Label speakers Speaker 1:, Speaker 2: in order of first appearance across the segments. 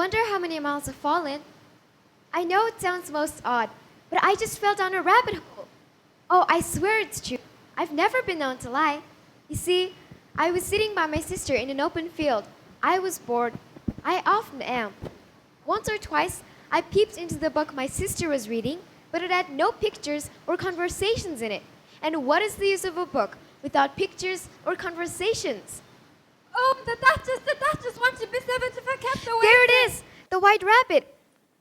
Speaker 1: wonder how many miles I've fallen. I know it sounds most odd, but I just fell down a rabbit hole. Oh, I swear it's true. I've never been known to lie. You see, I was sitting by my sister in an open field. I was bored. I often am. Once or twice, I peeped into the book my sister was reading, but it had no pictures or conversations in it. And what is the use of a book without pictures or conversations?
Speaker 2: Oh, the Duchess wants to be served if I kept away.
Speaker 1: There it is, the white rabbit.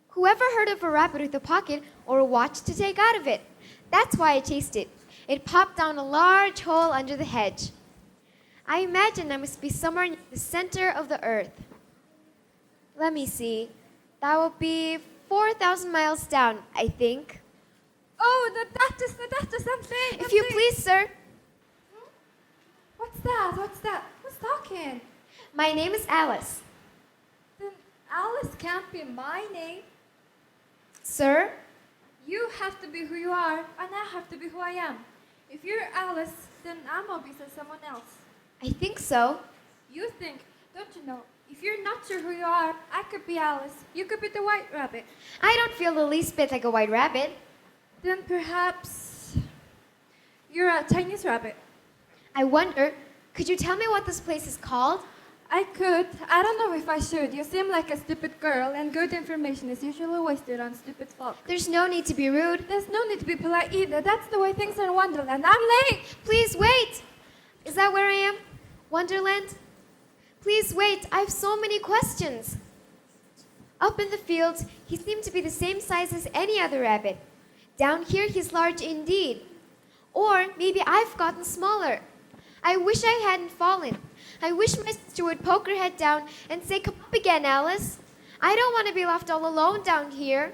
Speaker 1: Whoever heard of a rabbit with a pocket or a watch to take out of it? That's why I chased it. It popped down a large hole under the hedge. I imagine I must be somewhere in the center of the earth. Let me see. That will be 4,000 miles down, I think.
Speaker 2: Oh, the Duchess, something.
Speaker 1: If you please, sir.
Speaker 2: What's that? Who's talking?
Speaker 1: My name is Alice.
Speaker 2: Then Alice can't be my name.
Speaker 1: Sir?
Speaker 2: You have to be who you are, and I have to be who I am. If you're Alice, then I'm obviously someone else.
Speaker 1: I think so.
Speaker 2: You think, don't you know? If you're not sure who you are, I could be Alice. You could be the white rabbit.
Speaker 1: I don't feel the least bit like a white rabbit.
Speaker 2: Then perhaps you're a Chinese rabbit.
Speaker 1: I wonder, could you tell me what this place is called?
Speaker 2: I could. I don't know if I should. You seem like a stupid girl, and good information is usually wasted on stupid folk.
Speaker 1: There's no need to be rude.
Speaker 2: There's no need to be polite either. That's the way things are in Wonderland. I'm late.
Speaker 1: Please wait. Is that where I am? Wonderland? Please wait. I have so many questions. Up in the fields, he seemed to be the same size as any other rabbit. Down here, he's large indeed. Or maybe I've gotten smaller. I wish I hadn't fallen. I wish my sister would poke her head down and say, "Come up again, Alice." I don't want to be left all alone down here.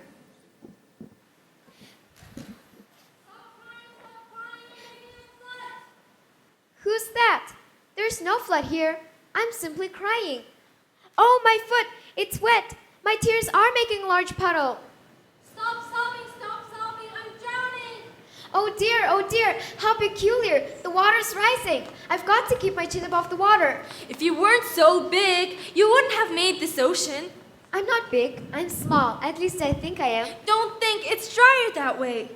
Speaker 1: Who's that? There's no flood here. I'm simply crying. Oh, my foot! It's wet. My tears are making a large puddle.
Speaker 2: Stop sobbing, I'm drowning.
Speaker 1: Oh dear, how peculiar. The water's rising. I've got to keep my chin above the water.
Speaker 3: If you weren't so big, you wouldn't have made this ocean.
Speaker 1: I'm not big, I'm small. At least I think I am.
Speaker 3: Don't think, it's drier that way.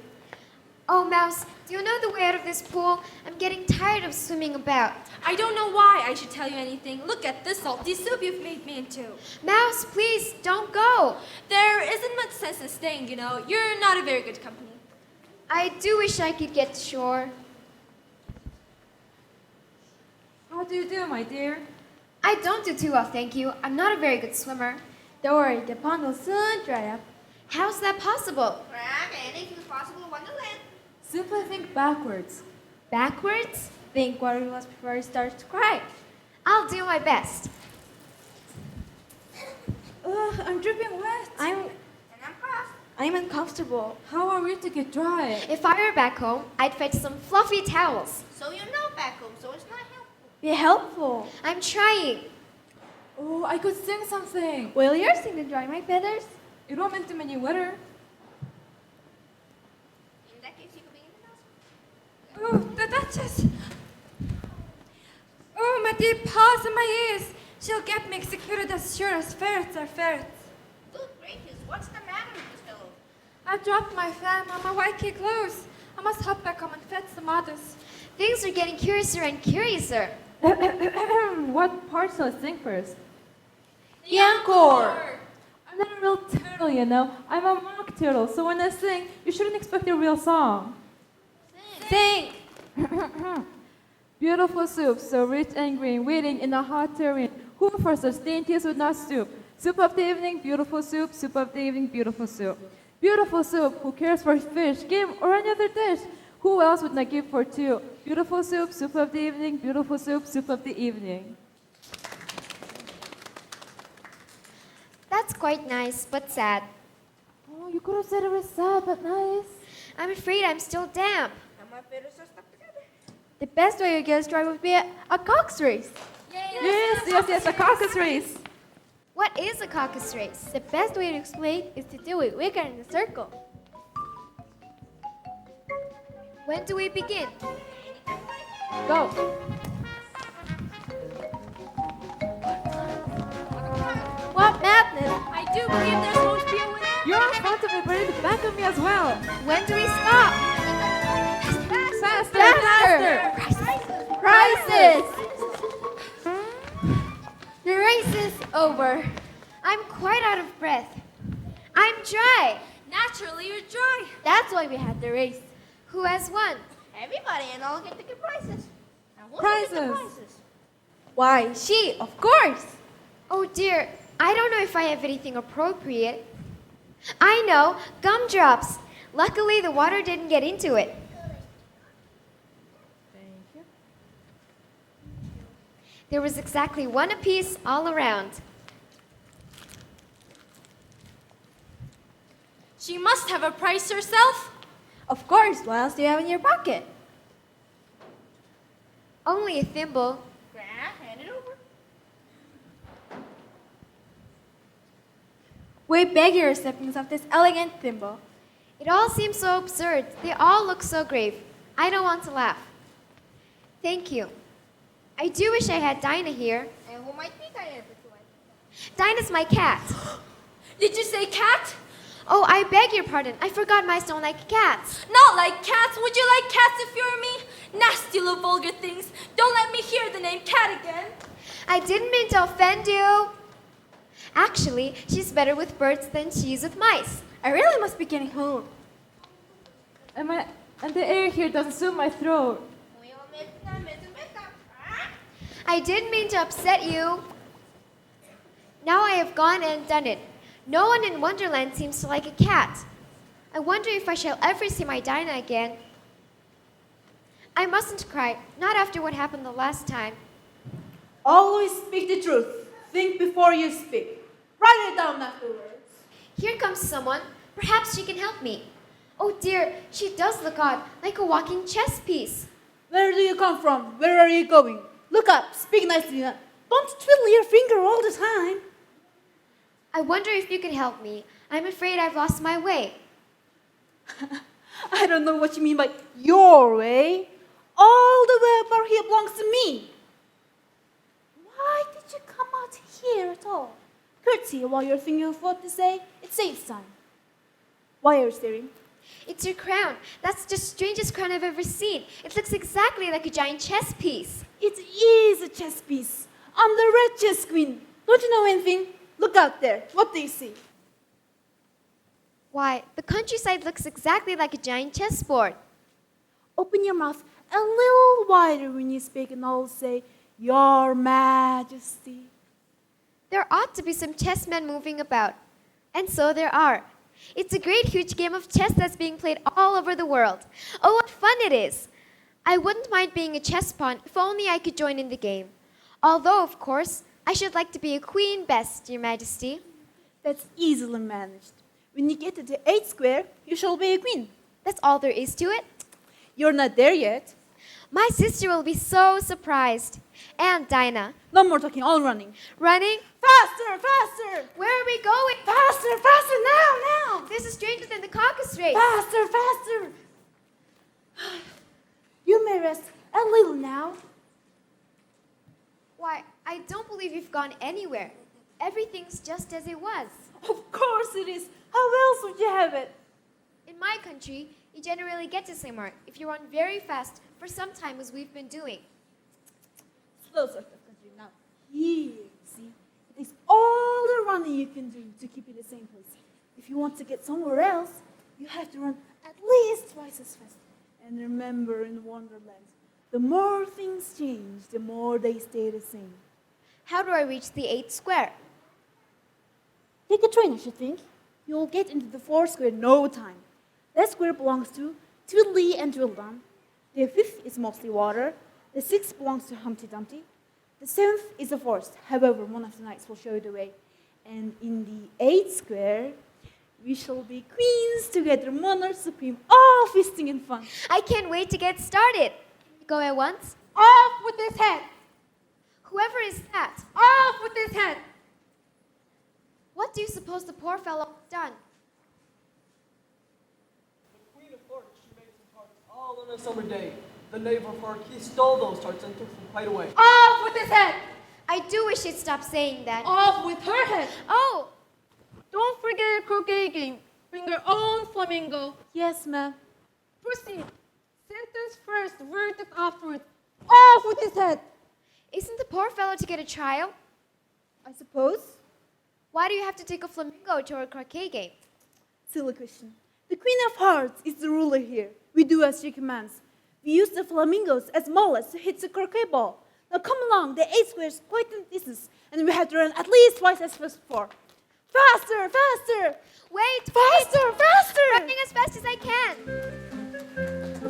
Speaker 1: Oh, Mouse, do you know the way out of this pool? I'm getting tired of swimming about.
Speaker 3: I don't know why I should tell you anything. Look at the salty soup you've made me into.
Speaker 1: Mouse, please, don't go.
Speaker 3: There isn't much sense in staying, you know. You're not a very good company.
Speaker 1: I do wish I could get to shore.
Speaker 2: How do you do, my dear?
Speaker 1: I don't do too well, thank you. I'm not a very good swimmer.
Speaker 2: Don't worry, the pond will soon dry up.
Speaker 1: How's that possible?
Speaker 4: Anything's possible in Wonderland.
Speaker 2: Simply think backwards.
Speaker 1: Backwards?
Speaker 2: Think what it was before you start to cry.
Speaker 1: I'll do my best.
Speaker 2: Ugh, I'm dripping wet.
Speaker 4: And I'm cross.
Speaker 2: I'm uncomfortable. How are we to get dry?
Speaker 1: If I were back home, I'd fetch some fluffy towels.
Speaker 4: So you know back home, so it's not helpful.
Speaker 2: Be helpful.
Speaker 1: I'm trying.
Speaker 2: Oh, I could sing something.
Speaker 1: Will you sing to dry my feathers?
Speaker 2: It won't make too many weather.
Speaker 4: In that case, you could be in the house.
Speaker 2: Oh, the Duchess. Oh, my deep paws and my ears. She'll get me executed as sure as ferrets are ferrets.
Speaker 4: Good gracious, what's the matter with this fellow?
Speaker 2: I dropped my fan on my white key clothes. I must hop back home and fetch some others.
Speaker 1: Things are getting curiouser and curiouser.
Speaker 5: What part shall I sing first?
Speaker 3: The encore!
Speaker 5: I'm not a real turtle, you know. I'm a mock turtle, so when I sing, you shouldn't expect a real song.
Speaker 1: Sing!
Speaker 5: Beautiful soup, so rich and green, waiting in a hot tureen. Who for such dainties would not stoop? Soup of the evening, beautiful soup. Soup of the evening, beautiful soup. Beautiful soup, who cares for fish, game, or any other dish? Who else would not give for two? Beautiful soup, soup of the evening, beautiful soup, soup of the evening.
Speaker 1: That's quite nice, but sad.
Speaker 5: Oh, you could have said it was sad, but nice.
Speaker 1: I'm afraid I'm still damp.
Speaker 4: And my feathers are stuck together.
Speaker 2: The best way to get us dry would be a cock's race.
Speaker 5: Yes, a caucus race.
Speaker 1: What is a caucus race?
Speaker 2: The best way to explain is to do it wicker in a circle.
Speaker 1: When do we begin?
Speaker 5: Go.
Speaker 2: What madness!
Speaker 3: I do believe there's going to be a winner.
Speaker 5: You're in front of me, but in the back of me as well.
Speaker 1: When do we stop?
Speaker 5: Faster!
Speaker 1: Prizes! The race is over. I'm quite out of breath. I'm dry.
Speaker 3: Naturally, you're dry.
Speaker 1: That's why we had the race. Who has won?
Speaker 4: Everybody and all get to get prizes. Now, who
Speaker 5: Prizes.
Speaker 4: get the prizes?
Speaker 1: Why, she, of course. Oh dear, I don't know if I have anything appropriate. I know, gumdrops. Luckily, the water didn't get into it.
Speaker 5: Thank you.
Speaker 1: There was exactly one apiece all around.
Speaker 3: She must have a prize herself.
Speaker 2: Of course, what else do you have in your pocket?
Speaker 1: Only a thimble.
Speaker 4: Grant, hand it over.
Speaker 2: We beg your acceptance of this elegant thimble.
Speaker 1: It all seems so absurd. They all look so grave. I don't want to laugh. Thank you. I do wish I had Dinah here.
Speaker 4: And who might be Diana for
Speaker 1: Dinah's my cat.
Speaker 3: Did you say cat?
Speaker 1: Oh, I beg your pardon. I forgot mice don't like cats.
Speaker 3: Not like cats. Would you like cats if you were me? Nasty little vulgar things. Don't let me hear the name cat again.
Speaker 1: I didn't mean to offend you. Actually, she's better with birds than she is with mice.
Speaker 2: I really must be getting home.
Speaker 5: And the air here doesn't suit my throat.
Speaker 1: I didn't mean to upset you. Now I have gone and done it. No one in Wonderland seems to like a cat. I wonder if I shall ever see my Dinah again. I mustn't cry, not after what happened the last time.
Speaker 6: Always speak the truth. Think before you speak. Write it down afterwards.
Speaker 1: Here comes someone. Perhaps she can help me. Oh dear, she does look odd, like a walking chess piece.
Speaker 6: Where do you come from? Where are you going? Look up. Speak nicely. Don't twiddle your finger all the time.
Speaker 1: I wonder if you can help me. I'm afraid I've lost my way.
Speaker 6: I don't know what you mean by your way. All the way over here belongs to me. Why did you come out here at all? Curtsy while you're thinking of what to say. It saves time. Why are you staring?
Speaker 1: It's your crown. That's the strangest crown I've ever seen. It looks exactly like a giant chess piece.
Speaker 6: It is a chess piece. I'm the red chess queen. Don't you know anything? Look out there. What do you see?
Speaker 1: Why, the countryside looks exactly like a giant chessboard.
Speaker 6: Open your mouth a little wider when you speak and I'll say, Your Majesty.
Speaker 1: There ought to be some chessmen moving about. And so there are. It's a great huge game of chess that's being played all over the world. Oh, what fun it is! I wouldn't mind being a chess pawn if only I could join in the game. Although, of course, I should like to be a queen best, Your Majesty.
Speaker 6: That's easily managed. When you get to the 8th square, you shall be a queen.
Speaker 1: That's all there is to it.
Speaker 6: You're not there yet.
Speaker 1: My sister will be so surprised. And Dinah.
Speaker 6: No more talking, all running.
Speaker 1: Running?
Speaker 6: Faster, faster!
Speaker 1: Where are we going?
Speaker 6: Faster, faster, now!
Speaker 1: This is stranger than the caucus race.
Speaker 6: Faster, faster! You may rest a little now.
Speaker 1: Why, I don't believe you've gone anywhere. Everything's just as it was.
Speaker 6: Of course it is. How else would you have it?
Speaker 1: In my country, you generally get to somewhere if you run very fast for some time as we've been doing.
Speaker 6: Slow sort of country now. Here, see? It takes all the running you can do to keep in the same place. If you want to get somewhere else, you have to run at least twice as fast. And remember, in Wonderland, the more things change, the more they stay the same.
Speaker 1: How do I reach the 8th square?
Speaker 6: Take a train, I should think. You'll get into the 4th square in no time. That square belongs to Twiddly and Twiddledum. The 5th is mostly water. The 6th belongs to Humpty Dumpty. The 7th is a forest. However, one of the knights will show you the way. And in the 8th square, we shall be queens together, monarchs supreme, all feasting and fun.
Speaker 1: I can't wait to get started. Can we go at once?
Speaker 2: Off with his head!
Speaker 1: Whoever is that?
Speaker 2: Off with his head!
Speaker 1: What do you suppose the poor fellow has done?
Speaker 7: The Queen of Hearts, she made some tarts all on a summer day. The knave of heart, he stole those tarts and took them quite away.
Speaker 2: Off with his head!
Speaker 1: I do wish he'd stop saying that.
Speaker 2: Off with her head!
Speaker 1: Oh!
Speaker 8: Don't forget your croquet game. Bring your own flamingo.
Speaker 6: Yes, ma'am.
Speaker 8: Proceed. Sentence first, verdict afterwards. Off with his head.
Speaker 1: Isn't the poor fellow to get a trial?
Speaker 6: I suppose.
Speaker 1: Why do you have to take a flamingo to a croquet game?
Speaker 6: Silly question. The Queen of Hearts is the ruler here. We do as she commands. We use the flamingos as mullets to hit the croquet ball. Now come along, the 8 squares quite in distance, and we have to run at least twice as fast before. Faster, faster!
Speaker 1: Wait,
Speaker 6: Faster, faster!
Speaker 1: running as fast as I can.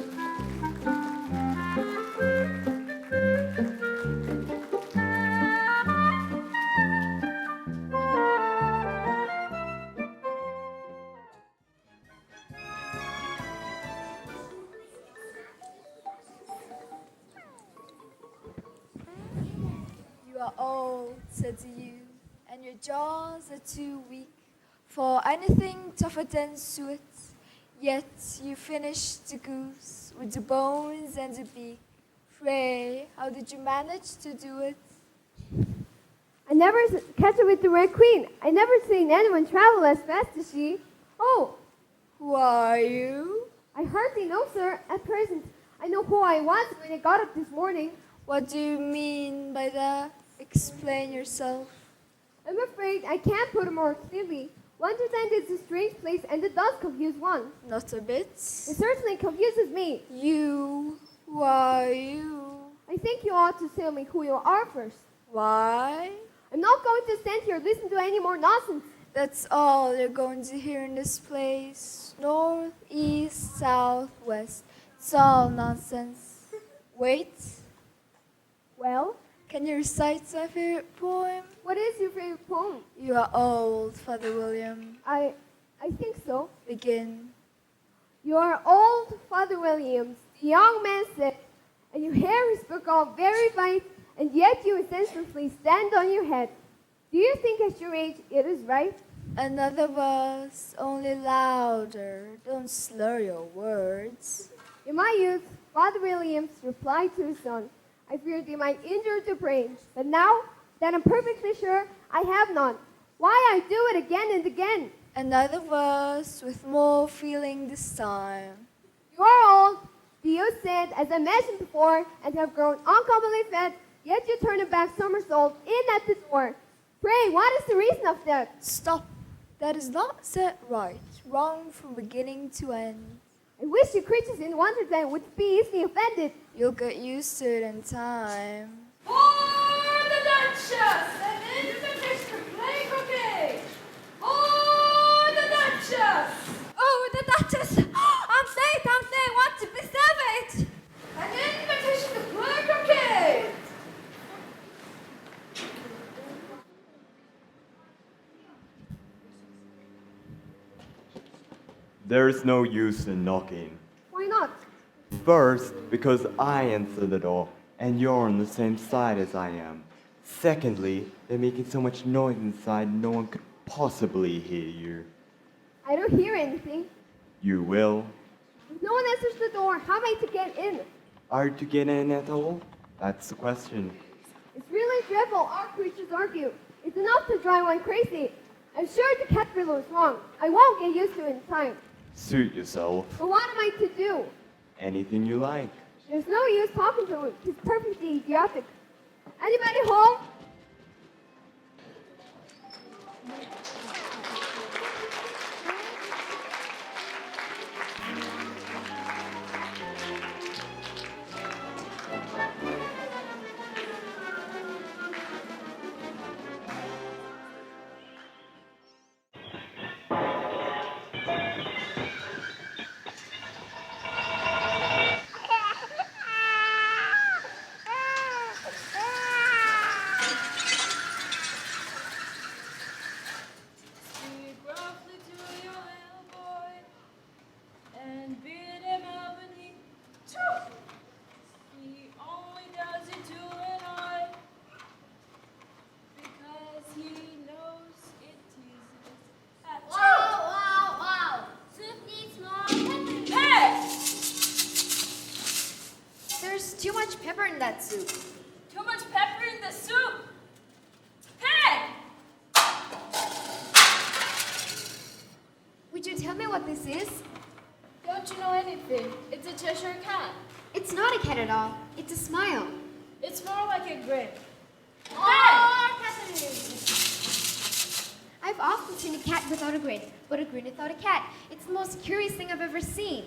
Speaker 9: You are old, said the ewe, and your jaws are too weak for anything tougher than suet. Yet you finished the goose with the bones and the beak. Pray, how did you manage to do it?
Speaker 1: I never catch her with the Red Queen. I never seen anyone travel as fast as she. Oh,
Speaker 9: Who are you?
Speaker 1: I hardly know, sir. At present, I know who I was when I got up this morning.
Speaker 9: What do you mean by that? Explain yourself.
Speaker 1: I'm afraid I can't put it more clearly. Wonderland is a strange place, and it does confuse one.
Speaker 9: Not a bit.
Speaker 1: It certainly confuses me.
Speaker 9: You, who are you?
Speaker 1: I think you ought to tell me who you are first.
Speaker 9: Why?
Speaker 1: I'm not going to stand here and listen to any more nonsense.
Speaker 9: That's all you're going to hear in this place. North, east, south, west. It's all nonsense. Wait.
Speaker 1: Well,
Speaker 9: Can you recite my favorite poem?
Speaker 1: what is your favorite poem?
Speaker 9: You are old, Father William.
Speaker 1: I think so.
Speaker 9: Begin.
Speaker 1: You are old, Father Williams, the young man said, and your hair is become very white, and yet you senselessly stand on your head. Do you think at your age it is right?
Speaker 9: Another verse, only louder. Don't slur your words.
Speaker 1: In my youth, Father Williams replied to his son, I feared they might injure the brain, but now that I'm perfectly sure I have none, why I do it again and again?
Speaker 9: Another verse with more feeling this time.
Speaker 1: You are old, the youth said, as I mentioned before, and have grown uncommonly fat, yet you turn a back somersault in at the door. Pray, what is the reason of that?
Speaker 9: Stop. That is not set right. Wrong from beginning to end.
Speaker 1: I wish you creatures in Wonderland would be easily offended.
Speaker 9: You'll get used to it in time.
Speaker 3: For the Duchess! An invitation to play croquet! For the Duchess!
Speaker 2: Oh, the Duchess! I'm late, want to be saved!
Speaker 3: An invitation to play croquet!
Speaker 10: There is no use in knocking.
Speaker 1: Why not?
Speaker 10: First, because I answer the door, and you're on the same side as I am. Secondly, they're making so much noise inside no one could possibly hear you.
Speaker 1: I don't hear anything.
Speaker 10: You will.
Speaker 1: If no one answers the door, how am I to get in?
Speaker 10: Are you to get in at all? That's the question.
Speaker 1: It's really dreadful our creatures argue. It's enough to drive one crazy. I'm sure the caterpillar is wrong. I won't get used to it in time.
Speaker 10: Suit yourself.
Speaker 1: But what am I to do?
Speaker 10: Anything you like.
Speaker 1: There's no use talking to him. He's perfectly idiotic. Anybody home?
Speaker 3: Speak roughly to your little boy and bid him out when he He only does it to an eye because he knows it teases at
Speaker 4: Wow. Soup needs more pepper.
Speaker 3: Hey!
Speaker 1: There's too much pepper in that soup.
Speaker 3: Too much pepper in the soup! Hey!
Speaker 1: Would you tell me what this is?
Speaker 3: Don't you know anything? It's a Cheshire cat.
Speaker 1: It's not a cat at all. It's a smile.
Speaker 3: It's more like a grin.
Speaker 1: I've often seen a cat without a grin, but a grin without a cat. It's the most curious thing I've ever seen.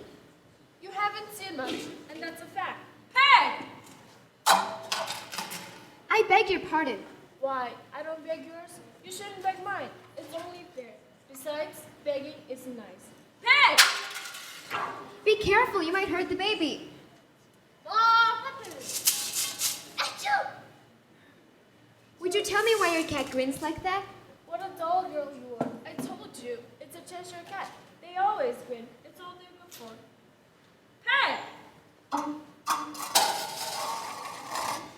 Speaker 3: You haven't seen much, and that's a fact. Hey!
Speaker 1: I beg your pardon.
Speaker 3: Why? I don't beg yours. You shouldn't beg mine. It's only fair. Besides, begging isn't nice. Hey!
Speaker 1: Be careful, you might hurt the baby. Would you tell me why your cat grins like that?
Speaker 3: What a dull girl you are. I told you. It's a Cheshire cat. They always grin. It's all they're good for. Hey!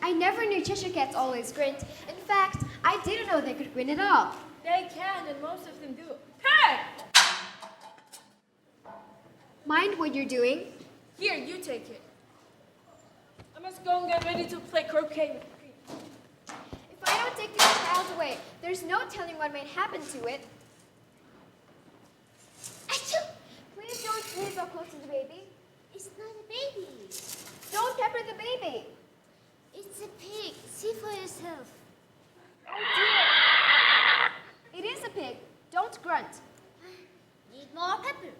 Speaker 1: I never knew Cheshire cats always grinned. In fact, I didn't know they could grin at all.
Speaker 3: They can, and most of them do. Hey!
Speaker 1: Mind what you're doing?
Speaker 3: Here, you take it. I must go and get ready to play croquet with Green.
Speaker 1: If I don't take this child away, there's no telling what might happen to it. Achoo! Please don't sneeze so close to the baby.
Speaker 4: It's not a baby.
Speaker 1: Don't pepper the baby.
Speaker 4: It's a pig. See for yourself.
Speaker 1: Oh dear. It is a pig. Don't grunt.
Speaker 4: Need more pepper.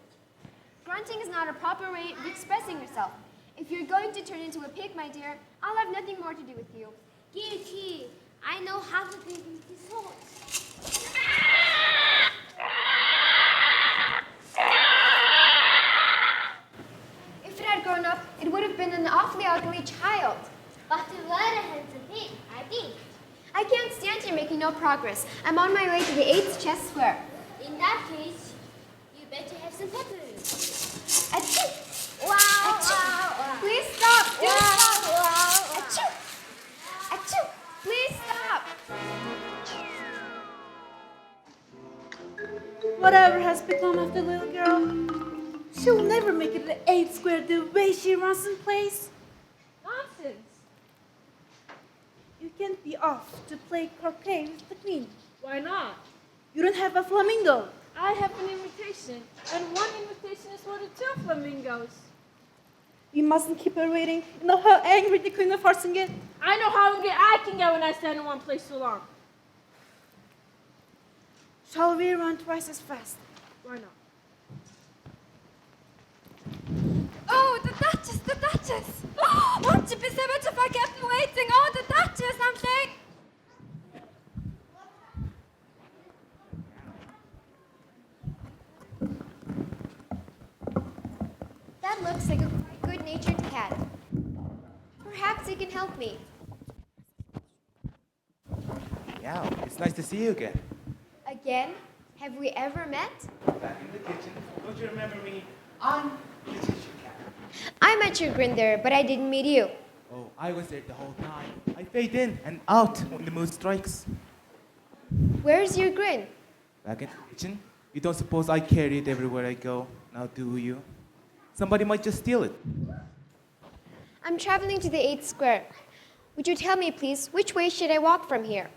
Speaker 1: Grunting is not a proper way of expressing yourself. If you're going to turn into a pig, my dear, I'll have nothing more to do with you.
Speaker 4: Guilty. I know how to take this horse.
Speaker 1: If it had grown up, it would have been an awfully ugly child.
Speaker 4: But the very handsome pig, I think.
Speaker 1: I can't stand here making no progress. I'm on my way to the 8th chess square.
Speaker 4: In that case, you better have some pepper.
Speaker 1: Achoo!
Speaker 4: Wow,
Speaker 1: Achoo!
Speaker 4: wow, wow.
Speaker 1: Please stop! Please
Speaker 4: Wow,
Speaker 1: stop!
Speaker 4: wow, wow.
Speaker 1: Achoo! Achoo! Please stop!
Speaker 6: Whatever has become of the little girl? She'll never make it to the 8th square the way she runs and plays.
Speaker 3: Nonsense.
Speaker 6: You can't be off to play croquet with the queen.
Speaker 3: Why not?
Speaker 6: You don't have a flamingo.
Speaker 3: I have an invitation, and one invitation is worth 2 flamingos.
Speaker 6: We mustn't keep her waiting. You know how angry the Queen of Hearts can get?
Speaker 3: I know how angry I can get when I stand in one place too long.
Speaker 6: Shall we run twice as fast?
Speaker 3: Why not?
Speaker 2: Oh, the Duchess, the Duchess! Oh, won't you be so much if I kept waiting? Oh, the Duchess, I'm saying.
Speaker 1: That looks like a good-natured cat. Perhaps he can help me.
Speaker 11: Yeah, it's nice to see you again.
Speaker 1: Again? Have we ever met?
Speaker 11: Back in the kitchen. Don't you remember me? I'm the Cheshire Cat.
Speaker 1: I met your grin there, but I didn't meet you.
Speaker 11: Oh, I was there the whole time. I fade in and out when the mood strikes.
Speaker 1: Where's your grin?
Speaker 11: Back in the kitchen. You don't suppose I carry it everywhere I go, now do you? Somebody might just steal it.
Speaker 1: I'm traveling to the 8th square. Would you tell me, please, which way should I walk from here?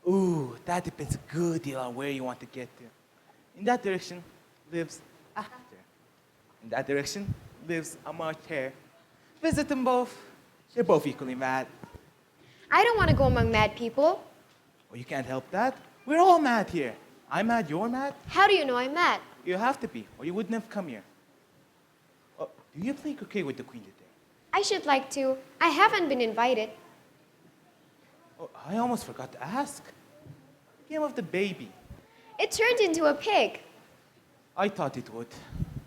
Speaker 11: Ooh, that depends a good deal on where you want to get to. In that direction lives a hatter. In that direction lives a martyr. Visit them both. They're both equally mad.
Speaker 1: I don't want to go among mad people.
Speaker 11: Well, you can't help that. We're all mad here. I'm mad, you're mad.
Speaker 1: How do you know I'm mad?
Speaker 11: You have to be, or you wouldn't have come here. Oh, do you play croquet with the queen today?
Speaker 1: I should like to. I haven't been invited.
Speaker 11: Oh, I almost forgot to ask. The game of the baby.
Speaker 1: It turned into a pig.
Speaker 11: I thought it would.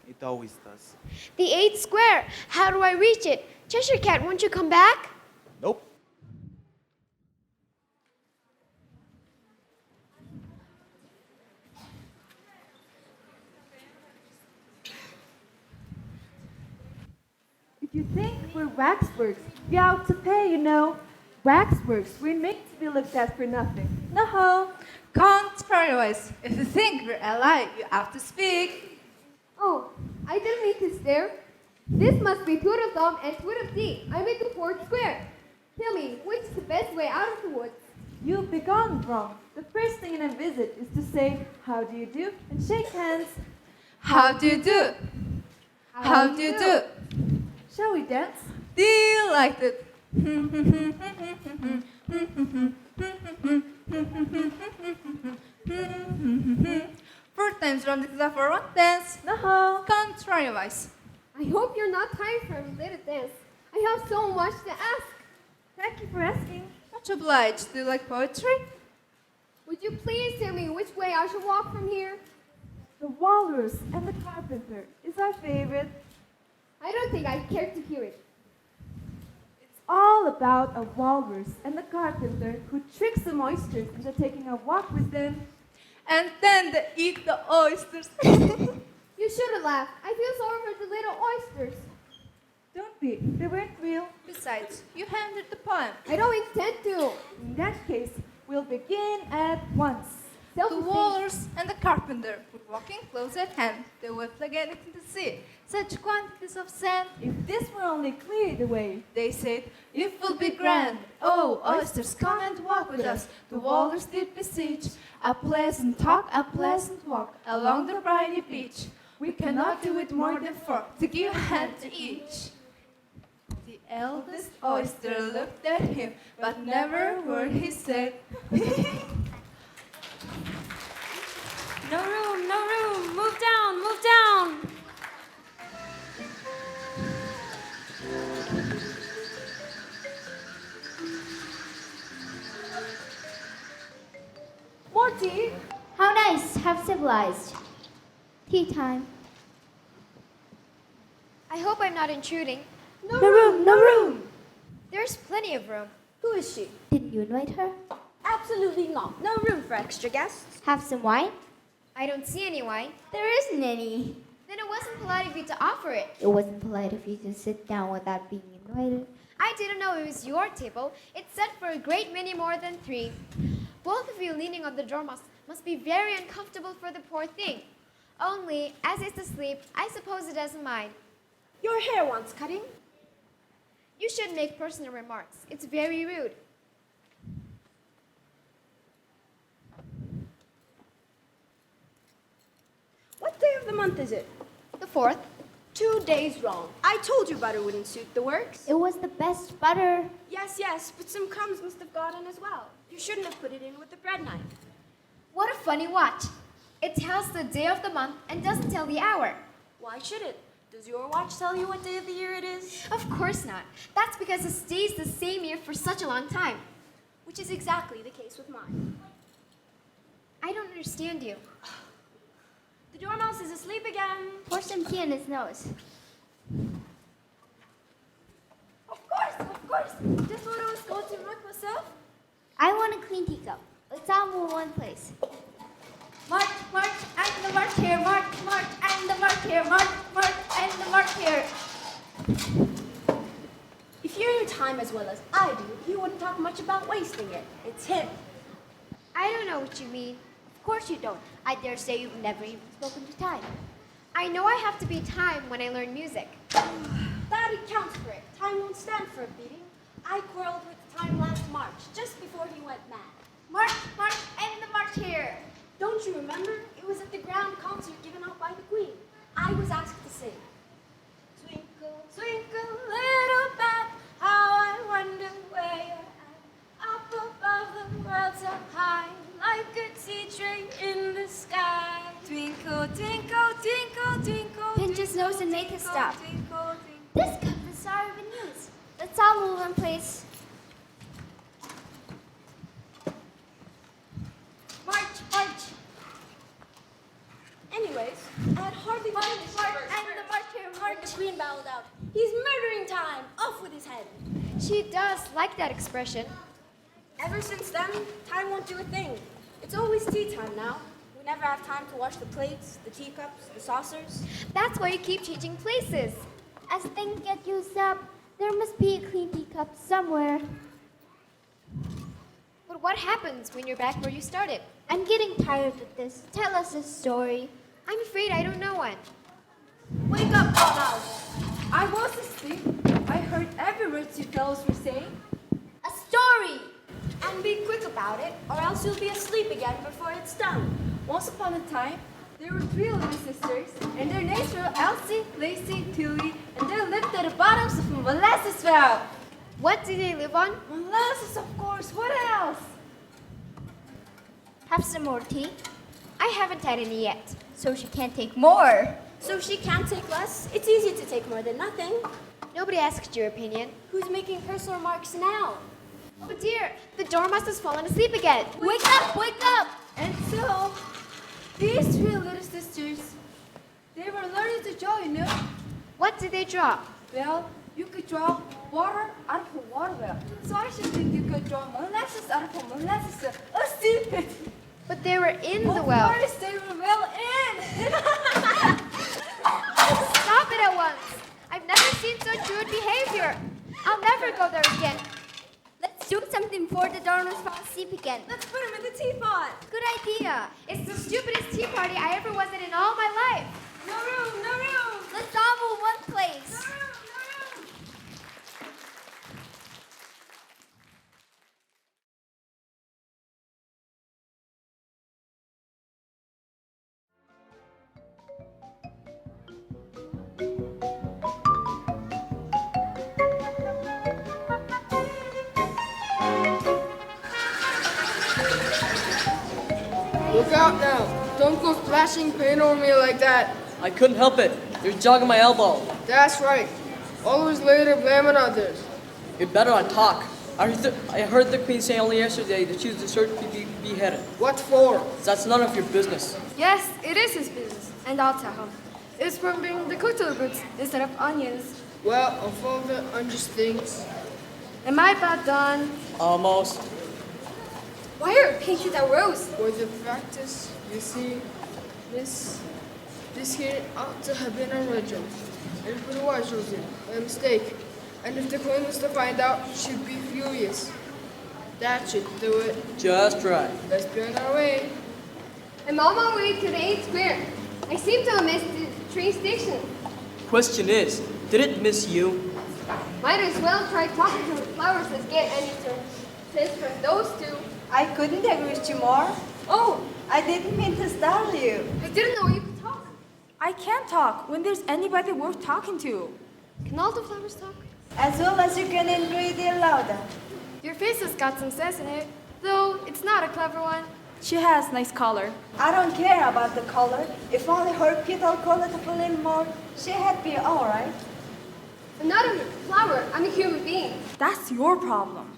Speaker 11: It always does.
Speaker 1: The 8th square. How do I reach it? Cheshire Cat, won't you come back?
Speaker 11: Nope.
Speaker 5: If you think we're waxworks, you're out to pay, you know. Waxworks, we're made to be looked at for nothing. No.
Speaker 12: Contrariwise, if you think we're allied, you have to speak.
Speaker 1: Oh, I didn't mean to stare. This must be Tweedledum and Tweedledee. I'm in the 4th square. Tell me, which is the best way out of the woods?
Speaker 5: You've begun wrong. The first thing in a visit is to say, how do you do, and shake hands.
Speaker 12: How do you do? How do you do?
Speaker 5: Shall we dance?
Speaker 12: Delighted. Four times round the clock for one dance.
Speaker 5: No.
Speaker 12: Contrariwise.
Speaker 2: I hope you're not tired from a little dance. I have so much to ask.
Speaker 5: Thank you for asking.
Speaker 12: Much obliged. Do you like poetry?
Speaker 2: Would you please tell me which way I should walk from here?
Speaker 5: The walrus and the carpenter is our favorite.
Speaker 2: I don't think I care to hear it.
Speaker 5: It's all about a walrus and the carpenter who tricks the oysters into taking a walk with them.
Speaker 12: And then they eat the oysters.
Speaker 2: You shouldn't laugh. I feel sorry for the little oysters.
Speaker 5: Don't be. They weren't real.
Speaker 12: Besides, you handed the poem.
Speaker 2: I don't intend to.
Speaker 5: In that case, we'll begin at once.
Speaker 12: The walrus and the carpenter were walking close at hand. They were plugging it into the sea. Such quantities of sand.
Speaker 5: If this were only cleared away,
Speaker 12: They said, it will be grand. Oh, oysters, come and walk with us. The walrus did beseech. A pleasant talk, a pleasant walk along the briny beach. We cannot do it more than four to give a hand to each. The eldest oyster looked at him, but never a word he said.
Speaker 4: No room, no room. Move down, move down.
Speaker 1: More tea? How nice. Have civilized. Tea time. I hope I'm not intruding.
Speaker 6: No room, no room.
Speaker 1: There's plenty of room.
Speaker 6: Who is she?
Speaker 1: Didn't you invite her?
Speaker 6: Absolutely not. No room for extra guests.
Speaker 1: Have some wine? I don't see any wine.
Speaker 6: There isn't any.
Speaker 1: Then it wasn't polite of you to offer it.
Speaker 13: It wasn't polite of you to sit down without being invited.
Speaker 1: I didn't know it was your table. It's set for a great many more than 3. Both of you leaning on the door must be very uncomfortable for the poor thing. Only, as it's asleep, I suppose it doesn't mind.
Speaker 6: Your hair wants cutting.
Speaker 1: You shouldn't make personal remarks. It's very rude.
Speaker 6: What day of the month is it?
Speaker 1: The 4th.
Speaker 6: 2 days wrong. I told you butter wouldn't suit the works.
Speaker 13: It was the best butter.
Speaker 6: Yes, but some crumbs must have got in as well. You shouldn't have put it in with the bread knife.
Speaker 1: What a funny watch. It tells the day of the month and doesn't tell the hour.
Speaker 6: Why should it? Does your watch tell you what day of the year it is?
Speaker 1: Of course not. That's because it stays the same year for such a long time.
Speaker 6: Which is exactly the case with mine.
Speaker 1: I don't understand you.
Speaker 6: The dormouse is asleep again.
Speaker 13: Pour some tea in his nose.
Speaker 6: Of course. Just what I was going to work myself.
Speaker 13: I want a clean teacup. Let's all move one place.
Speaker 1: March, and the march here, march, and the march here, march, and the march here.
Speaker 6: If you knew time as well as I do, you wouldn't talk much about wasting it. It's him.
Speaker 1: I don't know what you mean.
Speaker 13: Of course you don't. I dare say you've never even spoken to time.
Speaker 1: I know I have to be time when I learn music.
Speaker 6: That accounts for it. Time won't stand for a beating. I quarreled with time last March, just before he went mad.
Speaker 1: March, and the march here.
Speaker 6: Don't you remember? It was at the grand concert given out by the Queen. I was asked to sing. Twinkle, twinkle, little bat, how I wonder where you're at. Up above the world so high, like a tea tray in the sky.
Speaker 9: Twinkle, twinkle, twinkle, twinkle.
Speaker 1: Pinch his nose and make it stop.
Speaker 9: Twinkle, twinkle.
Speaker 13: This cup is sorry of news. Let's all move in place.
Speaker 1: March.
Speaker 6: Anyways, I had hardly finished the verse
Speaker 1: And the march here,
Speaker 6: when
Speaker 1: march.
Speaker 6: the Queen bellowed out, "He's murdering time! Off with his head!"
Speaker 1: She does like that expression.
Speaker 6: Ever since then, time won't do a thing. It's always tea time now. We never have time to wash the plates, the teacups, the saucers.
Speaker 1: That's why you keep changing places.
Speaker 13: As things get used up, there must be a clean teacup somewhere.
Speaker 1: But what happens when you're back where you started?
Speaker 13: I'm getting tired of this. Tell us a story.
Speaker 1: I'm afraid I don't know one.
Speaker 6: Wake up, Dormouse!
Speaker 5: I was asleep. I heard every word you fellows were saying.
Speaker 6: A story! And be quick about it, or else you'll be asleep again before it's done.
Speaker 5: Once upon a time,
Speaker 12: There were three little sisters, and their names were Elsie, Lacey, Tilly, and they lived at the bottoms of a molasses well.
Speaker 1: What do they live on?
Speaker 12: Molasses, of course. What else?
Speaker 13: Have some more tea?
Speaker 1: I haven't had any yet.
Speaker 13: So she can't take more. So she can't take less? It's easy to take more than nothing.
Speaker 1: Nobody asked your opinion.
Speaker 13: Who's making personal remarks now?
Speaker 1: Oh dear, the dormouse has fallen asleep again.
Speaker 12: Wake up! Wake up! And so, these three little sisters, they were learning to draw, you know?
Speaker 1: What did they draw?
Speaker 12: Well, you could draw water out of a water well. So I should think you could draw molasses out of a molasses well. Oh, stupid!
Speaker 1: But they were in the well.
Speaker 12: Of course they were well in!
Speaker 1: Stop it at once. I've never seen such rude behavior. I'll never go there again.
Speaker 13: Let's do something before the dormouse falls asleep again.
Speaker 12: Let's put him in the teapot!
Speaker 1: Good idea. It's the stupidest tea party I ever was in all my life.
Speaker 12: No room! No room!
Speaker 13: Let's all move one place.
Speaker 12: No room! No room!
Speaker 14: Look out now. Don't go flashing paint over me like that.
Speaker 7: I couldn't help it. You're jogging my elbow.
Speaker 14: That's right. Always later blaming others.
Speaker 7: You better not talk. I heard the Queen say only yesterday that she was deserved to be beheaded.
Speaker 14: What for?
Speaker 7: That's none of your business.
Speaker 8: Yes, it is his business, and I'll tell him. It's from being the cooktop roots instead of onions.
Speaker 14: Well, of all the unjust things.
Speaker 8: Am I about done?
Speaker 7: Almost.
Speaker 8: Why are you painting that rose?
Speaker 14: For the practice, you see, this here ought to have been original. And if it was chosen by mistake, and if the Queen was to find out, she'd be furious. That should do it.
Speaker 7: Just right.
Speaker 14: Let's be on our way.
Speaker 8: I'm on my way to the 8th square. I seem to have missed the train station.
Speaker 7: Question is, did it miss you?
Speaker 8: Might as well try talking to the flowers as get any sense from those two.
Speaker 12: I couldn't agree with you more.
Speaker 8: Oh,
Speaker 12: I didn't mean to startle you.
Speaker 8: I didn't know you could talk.
Speaker 12: I can't talk when there's anybody worth talking to.
Speaker 8: Can all the flowers talk?
Speaker 12: As well as you can breathe it louder.
Speaker 8: Your face has got some sense in it, though it's not a clever one.
Speaker 12: She has nice color. I don't care about the color. If only her petal colored a little more, she had be all right.
Speaker 8: I'm not a flower. I'm a human being.
Speaker 12: That's your problem.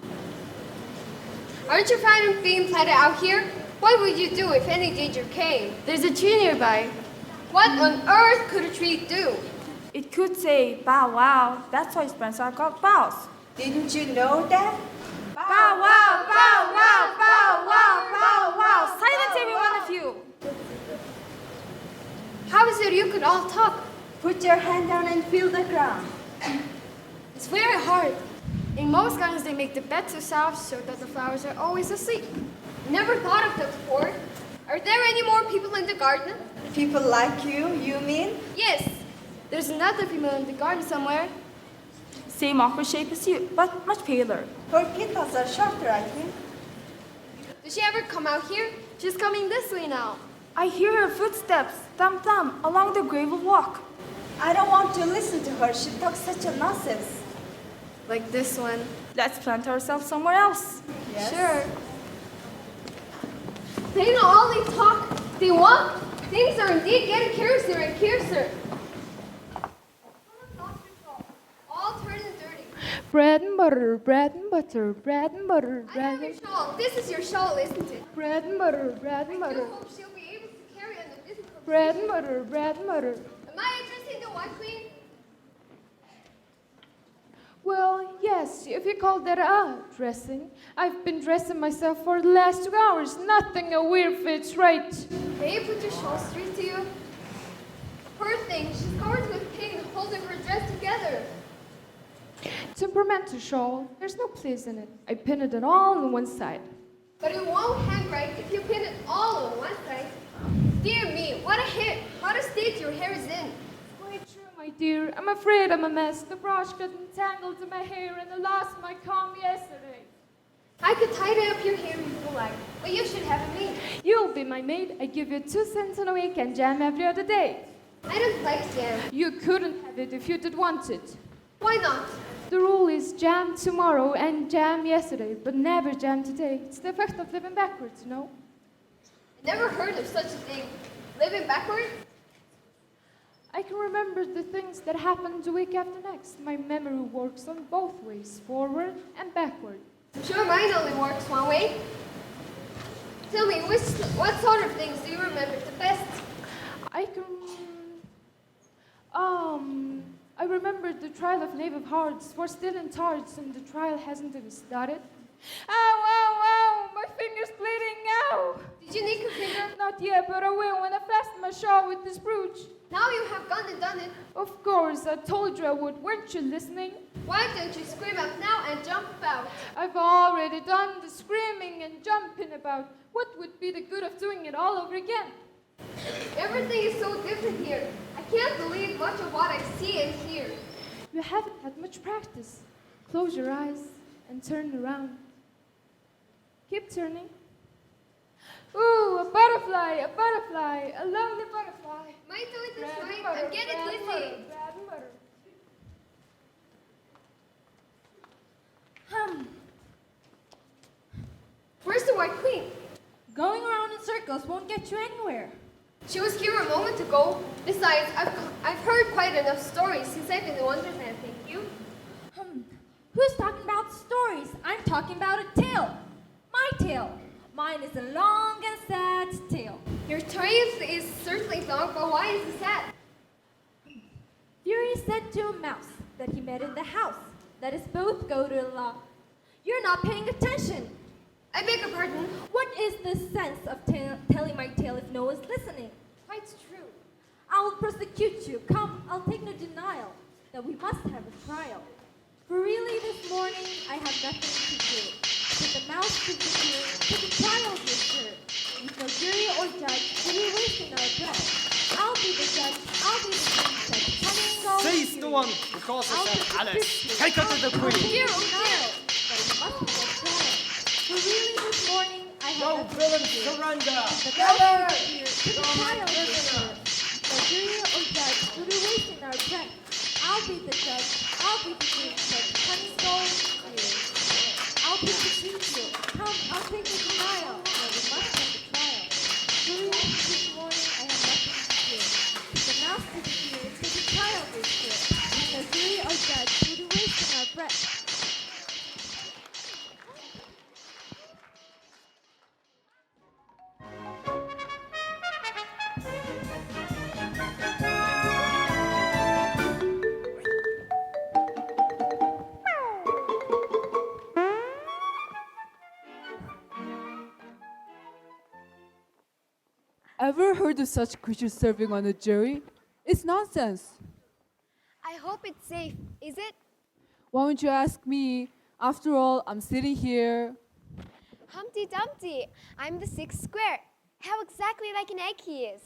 Speaker 8: Aren't you fine with being planted out here? What would you do if any danger came? There's a tree nearby. What on earth could a tree do?
Speaker 12: It could say bow wow. That's why spans are called bows. Didn't you know that? Bow wow, bow wow, bow wow, bow wow. Silence every one of you.
Speaker 8: How is it you could all talk?
Speaker 12: Put your hand down and feel the ground.
Speaker 8: It's very hard. In most gardens, they make the bed too soft so that the flowers are always asleep. Never thought of that before. Are there any more people in the garden?
Speaker 12: People like you mean?
Speaker 8: Yes. There's another female in the garden somewhere.
Speaker 12: Same awkward shape as you, but much paler. Her petals are shorter, I think.
Speaker 8: Does she ever come out here? She's coming this way now.
Speaker 12: I hear her footsteps, thump-thump, along the gravel walk. I don't want to listen to her. She talks such a nonsense.
Speaker 8: Like this one.
Speaker 12: Let's plant ourselves somewhere else.
Speaker 8: Yes. Sure. They not only talk, they walk. Things are indeed getting curiouser and curiouser. All turning dirty.
Speaker 5: Bread and butter, bread and butter, bread and butter,
Speaker 8: I
Speaker 5: bread
Speaker 8: have your
Speaker 5: and
Speaker 8: shawl. This is your shawl, isn't it?
Speaker 5: bread and butter, bread and
Speaker 8: I do
Speaker 5: butter,
Speaker 8: hope she'll be able to carry on the business.
Speaker 5: bread and butter, bread and butter.
Speaker 8: Am I addressing the White Queen?
Speaker 5: Well, yes, if you call that dressing. I've been dressing myself for the last 2 hours. Nothing a weird fits right.
Speaker 8: May you put your shawl straight to you? Poor thing, she's covered with pain holding her dress together.
Speaker 5: Temperamental shawl. There's no place in it. I pinned it all on one side.
Speaker 8: But it won't hang right if you pin it all on one side. Dear me, what a state your hair is in.
Speaker 5: Quite true, my dear. I'm afraid I'm a mess. The brush got entangled in my hair and I lost my comb yesterday.
Speaker 8: I could can tie it up your hair if you like, but you should have a maid.
Speaker 5: You'll be my maid. I give you 2 cents a week and jam every other day.
Speaker 8: I don't like jam.
Speaker 5: You couldn't have it if you did want it.
Speaker 8: Why not?
Speaker 5: The rule is jam tomorrow and jam yesterday, but never jam today. It's the effect of living backwards, you know?
Speaker 8: I never heard of such a thing. Living backward?
Speaker 5: I can remember the things that happened the week after next. My memory works on both ways, forward and backward.
Speaker 8: I'm sure mine only works one way. Tell me, what sort of things do you remember the best?
Speaker 5: I remember the trial of Knave of Hearts. We're still in charge and the trial hasn't even started. Ow, ow, ow! My finger's bleeding, ow!
Speaker 8: Did you nick a finger?
Speaker 5: Not yet, but I will when I fasten my shawl with this brooch.
Speaker 8: Now you have gone and done it.
Speaker 5: Of course, I told you I would. Weren't you listening?
Speaker 8: Why don't you scream out now and jump about?
Speaker 5: I've already done the screaming and jumping about. What would be the good of doing it all over again?
Speaker 8: Everything is so different here. I can't believe much of what I see and hear.
Speaker 5: You haven't had much practice. Close your eyes and turn around. Keep turning. Ooh, a butterfly, a lovely butterfly.
Speaker 8: My doing this right. I'm getting dizzy. Where's the White Queen?
Speaker 12: Going around in circles won't get you anywhere.
Speaker 8: She was here a moment ago. Besides, I've heard quite enough stories since I've been in Wonderland, thank you.
Speaker 12: Who's talking about stories? I'm talking about a tale. My tale. Mine is a long and sad tale.
Speaker 8: Your tale is certainly long, but why is it sad?
Speaker 12: Fury said to a mouse that he met in the house, let us both go to law. You're not paying attention.
Speaker 8: I beg your pardon.
Speaker 12: What is the sense of telling my tale if no one's listening?
Speaker 8: Quite true.
Speaker 12: I will prosecute you. Come, I'll take no denial that we must have a trial. For really this morning I have nothing to do. Put the mouse to the jury, put the trial to sir. With no jury or judge, we'll be wasting our breath. I'll be the judge, I'll be the judge.
Speaker 7: Seize the one who calls herself Alice. Take her to the queen.
Speaker 8: Dear, oh dear.
Speaker 12: But we must have a trial. For really this morning I have
Speaker 7: No
Speaker 12: nothing
Speaker 7: villain,
Speaker 12: to do.
Speaker 7: surrender.
Speaker 12: Together! To the trial this sir. No jury or judge, we'll be wasting our breath. I'll be the judge, I'll be the judge. Honey gold here. I'll prosecute you. Come, I'll take the denial. No, we must have the trial. During this morning, I have nothing to do. The mouse to the deer, to the trial this year. With no jury or judge, we'll be wasting our breath.
Speaker 5: Ever heard of such creatures serving on a jury? It's nonsense.
Speaker 1: I hope it's safe. Is it?
Speaker 5: Why won't you ask me? After all, I'm sitting here.
Speaker 1: Humpty Dumpty, I'm the 6th square. How exactly like an egg he is.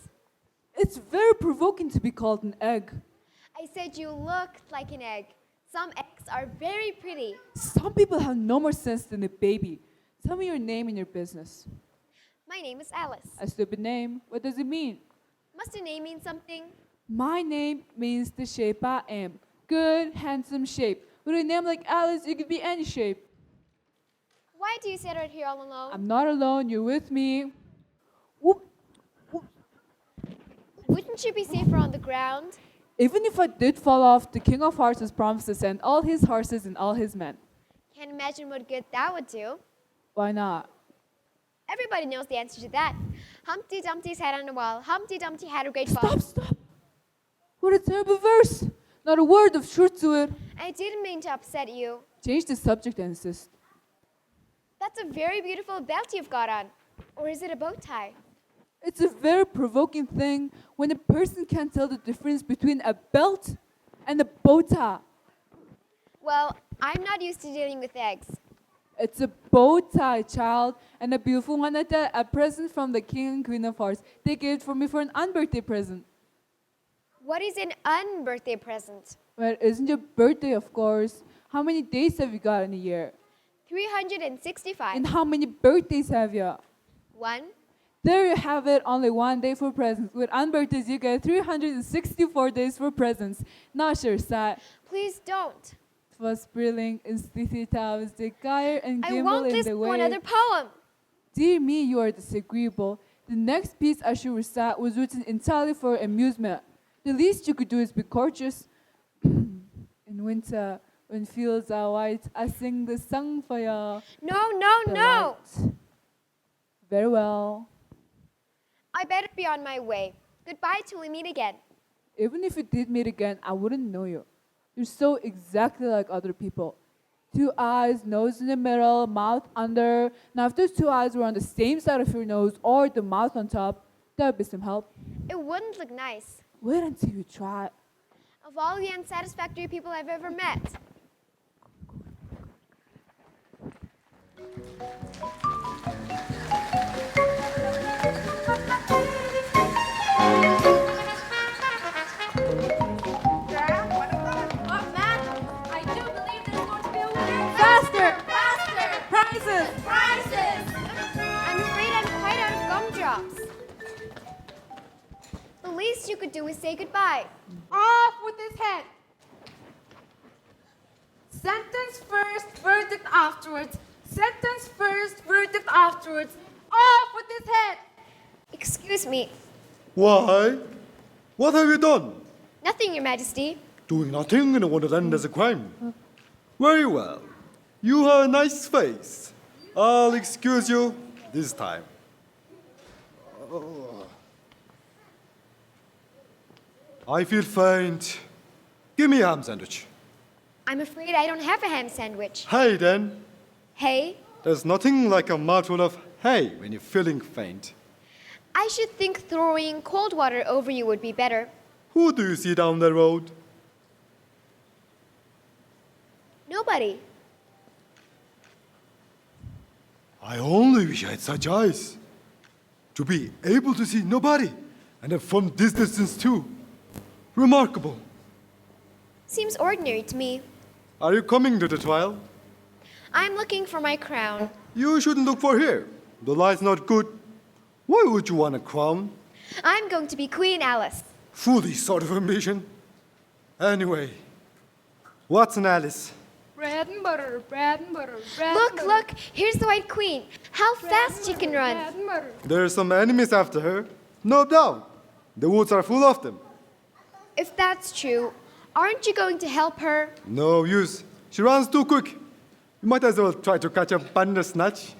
Speaker 5: It's very provoking to be called an egg.
Speaker 1: I said you looked like an egg. Some eggs are very pretty.
Speaker 5: Some people have no more sense than a baby. Tell me your name and your business.
Speaker 1: My name is Alice.
Speaker 5: A stupid name. What does it mean?
Speaker 1: Must a name mean something?
Speaker 5: My name means the shape I am. Good, handsome shape. With a name like Alice, you could be any shape.
Speaker 1: Why do you sit out here all alone?
Speaker 5: I'm not alone, you're with me. Whoop.
Speaker 1: Wouldn't you be safer on the ground?
Speaker 5: Even if I did fall off, the King of Hearts has promised to send all his horses and all his men.
Speaker 1: Can't imagine what good that would do.
Speaker 5: Why not?
Speaker 1: Everybody knows the answer to that. Humpty Dumpty's head on the wall. Humpty Dumpty had a great fall.
Speaker 5: Stop! What a terrible verse! Not a word of truth to it.
Speaker 1: I didn't mean to upset you.
Speaker 5: Change the subject and insist.
Speaker 1: That's a very beautiful belt you've got on. Or is it a bow tie?
Speaker 5: It's a very provoking thing when a person can't tell the difference between a belt and a bow tie.
Speaker 1: Well, I'm not used to dealing with eggs.
Speaker 5: It's a bow tie, child, and a beautiful one at that, a present from the King and Queen of Hearts. They gave it for me for an unbirthday present.
Speaker 1: What is an unbirthday present?
Speaker 5: Well, it isn't your birthday, of course. How many days have you got in a year?
Speaker 1: 365.
Speaker 5: And how many birthdays have you?
Speaker 1: 1.
Speaker 5: There you have it, only 1 day for presents. With unbirthdays, you get 364 days for presents. Now, sure, side.
Speaker 1: Please don't.
Speaker 5: Was brilliant in Sleepy Towers, the gyre and
Speaker 1: I
Speaker 5: gimble
Speaker 1: won't
Speaker 5: in
Speaker 1: listen
Speaker 5: the
Speaker 1: to
Speaker 5: way.
Speaker 1: another poem.
Speaker 5: Dear me, you are disagreeable. The next piece I should recite was written entirely for amusement. The least you could do is be courteous. In winter, when fields are white, I sing the song for you.
Speaker 1: No.
Speaker 5: Very well.
Speaker 1: I better be on my way. Goodbye till we meet again.
Speaker 5: Even if we did meet again, I wouldn't know you. You're so exactly like other people. 2 eyes, nose in the middle, mouth under. Now, if those 2 eyes were on the same side of your nose or the mouth on top, that would be some help.
Speaker 1: It wouldn't look nice.
Speaker 5: Wait until you try.
Speaker 1: Of all the unsatisfactory people I've ever met. I'm afraid I'm quite out of gumdrops. The least you could do is say goodbye.
Speaker 12: Off with his head. Sentence first, verdict afterwards. Sentence first, verdict afterwards. Off with his head.
Speaker 1: Excuse me.
Speaker 15: Why? What have you done?
Speaker 1: Nothing, Your Majesty.
Speaker 15: Doing nothing in a Wonderland is a crime. Very well. You have a nice face. I'll excuse you this time. I feel faint. Give me a ham sandwich.
Speaker 1: I'm afraid I don't have a ham sandwich.
Speaker 15: Hey, then.
Speaker 1: Hey,
Speaker 15: There's nothing like a mouthful of hay when you're feeling faint.
Speaker 1: I should think throwing cold water over you would be better.
Speaker 15: Who do you see down the road?
Speaker 1: Nobody.
Speaker 15: I only wish I had such eyes. To be able to see nobody, and from this distance too. Remarkable.
Speaker 1: Seems ordinary to me.
Speaker 15: Are you coming to the trial?
Speaker 1: I'm looking for my crown.
Speaker 15: You shouldn't look for here. The light's not good. Why would you want a crown?
Speaker 1: I'm going to be Queen Alice.
Speaker 15: Foolish sort of ambition. Anyway, what's an Alice?
Speaker 8: Bread and butter, bread and butter, bread
Speaker 1: Look,
Speaker 8: and butter.
Speaker 1: look, here's the White Queen. How fast she can run.
Speaker 8: Bread and butter.
Speaker 15: There are some enemies after her. No doubt. The woods are full of them.
Speaker 1: If that's true, aren't you going to help her?
Speaker 15: No use. She runs too quick. You might as well try to catch a bandersnatch.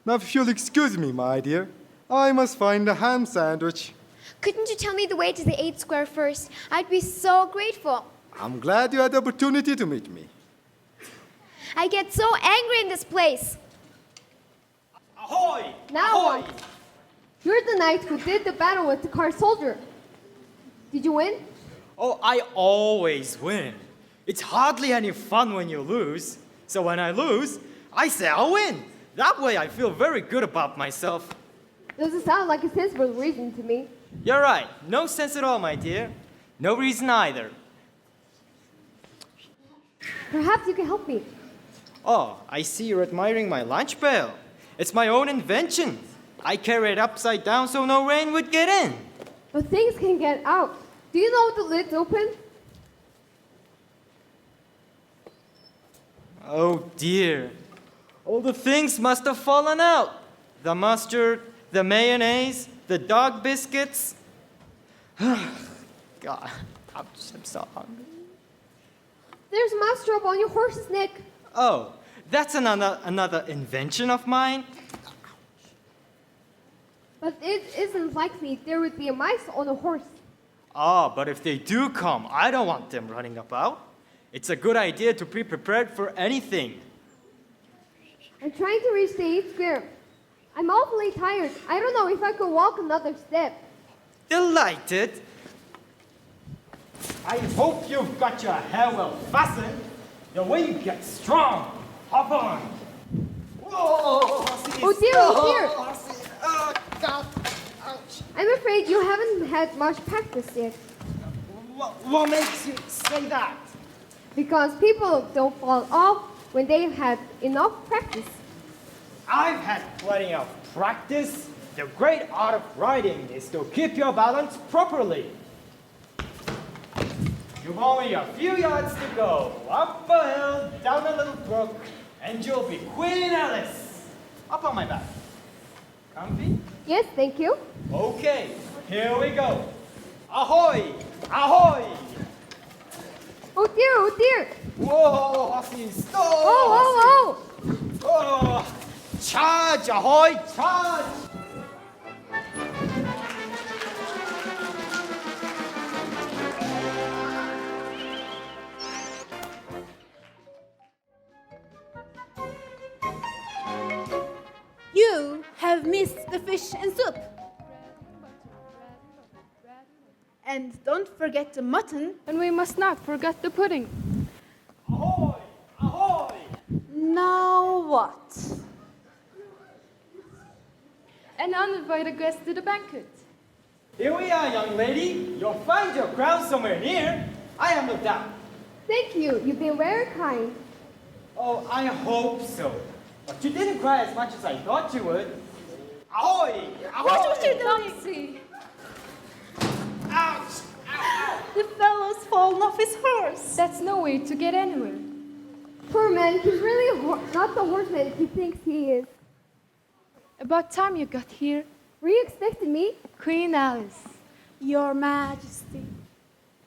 Speaker 15: Now, if you'll excuse me, my dear, I must find a ham sandwich.
Speaker 1: Couldn't you tell me the way to the 8 Square first? I'd be so grateful.
Speaker 15: I'm glad you had the opportunity to meet me.
Speaker 1: I get so angry in this place.
Speaker 16: Ahoy!
Speaker 8: Now what? You're the knight who did the battle with the car soldier. Did you win?
Speaker 16: Oh, I always win. It's hardly any fun when you lose. So when I lose, I say I'll win. That way I feel very good about myself.
Speaker 8: Doesn't sound like a sensible reason to me.
Speaker 16: You're right. No sense at all, my dear. No reason either.
Speaker 8: Perhaps you can help me.
Speaker 16: Oh, I see you're admiring my lunch pail. It's my own invention. I carry it upside down so no rain would get in.
Speaker 8: But things can get out. Do you know the lid's open?
Speaker 16: Oh dear. All the things must have fallen out. The mustard, the mayonnaise, the dog biscuits. God, I'm so hungry.
Speaker 8: There's mousetrap on your horse's neck.
Speaker 16: Oh, that's another invention of mine?
Speaker 8: But it isn't likely there would be a mice on a horse.
Speaker 16: Ah, but if they do come, I don't want them running about. It's a good idea to be prepared for anything.
Speaker 8: I'm trying to reach the 8th square. I'm awfully tired. I don't know if I could walk another step.
Speaker 16: Delighted. I hope you've got your hair well fastened. The way you get strong. Hop on. Whoa!
Speaker 8: Oh dear, oh dear.
Speaker 16: Oh, God. Ouch.
Speaker 8: I'm afraid you haven't had much practice yet.
Speaker 16: What makes you say that?
Speaker 8: Because people don't fall off
Speaker 1: when they've had enough practice.
Speaker 16: I've had plenty of practice. The great art of riding is to keep your balance properly. You've only a few yards to go. Up a hill, down a little brook, and you'll be Queen Alice. Up on my back. Comfy?
Speaker 1: Yes, thank you.
Speaker 16: Okay, here we go. Ahoy! Ahoy!
Speaker 1: Oh dear, oh dear.
Speaker 16: Whoa, horsey, stop!
Speaker 1: Oh,
Speaker 16: Oh, charge, ahoy, charge!
Speaker 6: You have missed the fish and soup. And don't forget the mutton.
Speaker 8: And we must not forget the pudding.
Speaker 16: Ahoy! Ahoy!
Speaker 6: Now what?
Speaker 8: An uninvited guest to the banquet.
Speaker 16: Here we are, young lady. You'll find your crown somewhere near. I have no doubt.
Speaker 1: Thank you. You've been very kind.
Speaker 16: Oh, I hope so. But you didn't cry as much as I thought you would. Ahoy! Ahoy!
Speaker 6: What you doing?
Speaker 16: Ouch! Ow,
Speaker 6: The fellow's fallen off his horse.
Speaker 8: That's no way to get anywhere.
Speaker 1: Poor man, he's really not the horseman he thinks he is.
Speaker 8: About time you got here.
Speaker 1: Were you expecting me?
Speaker 8: Queen Alice.
Speaker 6: Your Majesty.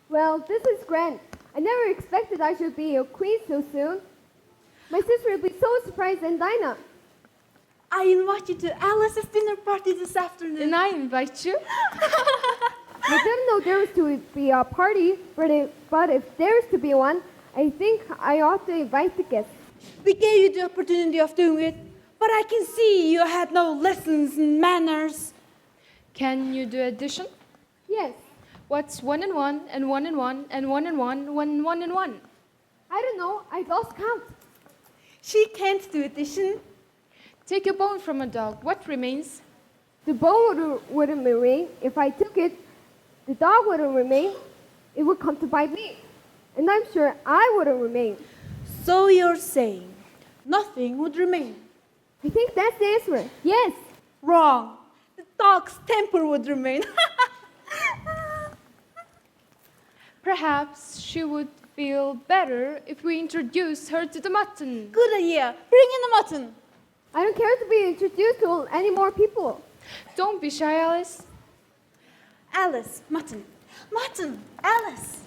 Speaker 1: Well, this is grand. I never expected I should be a queen so soon. My sister will be so surprised, and Dinah.
Speaker 6: I invite you to Alice's dinner party this afternoon.
Speaker 8: And I invite you.
Speaker 1: I didn't know there was to be a party, but if there's to be one, I think I ought to invite the guests.
Speaker 6: We gave you the opportunity of doing it, but I can see you had no lessons in manners.
Speaker 8: Can you do addition?
Speaker 1: Yes.
Speaker 8: What's 1 and 1 and 1 and 1 and 1 and 1 when 1 and 1?
Speaker 1: I don't know. I lost count.
Speaker 6: She can't do addition.
Speaker 8: Take a bone from a dog. What remains?
Speaker 1: The bone wouldn't remain. If I took it, the dog wouldn't remain. It would come to bite me. And I'm sure I wouldn't remain.
Speaker 6: So you're saying nothing would remain?
Speaker 1: I think that's the answer. Yes.
Speaker 6: Wrong. The dog's temper would remain.
Speaker 8: Perhaps she would feel better if we introduced her to the mutton.
Speaker 6: Good idea. Bring in the mutton.
Speaker 1: I don't care to be introduced to any more people.
Speaker 8: Don't be shy, Alice.
Speaker 6: Alice, mutton. Mutton, Alice.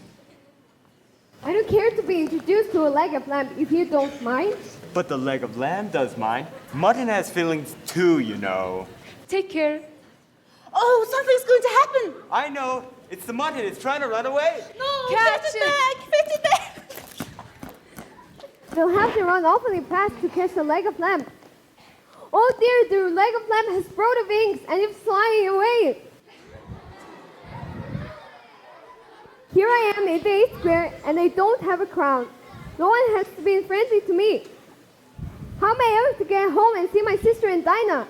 Speaker 1: I don't care to be introduced to a leg of lamb if you don't mind.
Speaker 10: But the leg of lamb does mine. Mutton has feelings too, you know.
Speaker 8: Take care.
Speaker 6: Oh, something's going to happen.
Speaker 10: I know. It's the mutton. It's trying to run away.
Speaker 6: No,
Speaker 8: Catch
Speaker 6: fetch it
Speaker 8: it.
Speaker 6: back. Fetch it back.
Speaker 1: They'll have to run awfully fast to catch the leg of lamb. Oh dear, the leg of lamb has sprout wings and it's flying away. Here I am in the 8th square and I don't have a crown. No one has been friendly to me. How am I ever to get home and see my sister and Dinah?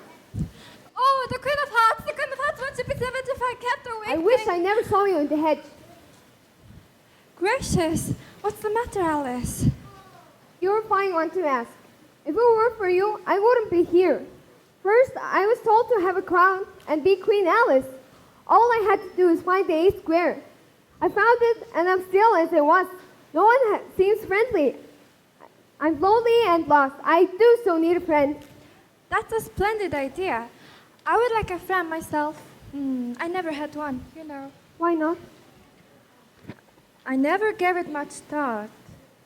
Speaker 2: Oh, the Queen of Hearts! The Queen of Hearts wants to be 75 kept awake.
Speaker 1: I wish I never saw you in the hedge.
Speaker 2: Gracious, what's the matter, Alice?
Speaker 1: You're a fine one to ask. If it weren't for you, I wouldn't be here. First, I was told to have a crown and be Queen Alice. All I had to do is find the 8th square. I found it, and I'm still as I was. No one seems friendly. I'm lonely and lost. I do so need a friend.
Speaker 2: That's a splendid idea. I would like a friend myself. I never had one, you know.
Speaker 1: Why not?
Speaker 2: I never gave it much thought.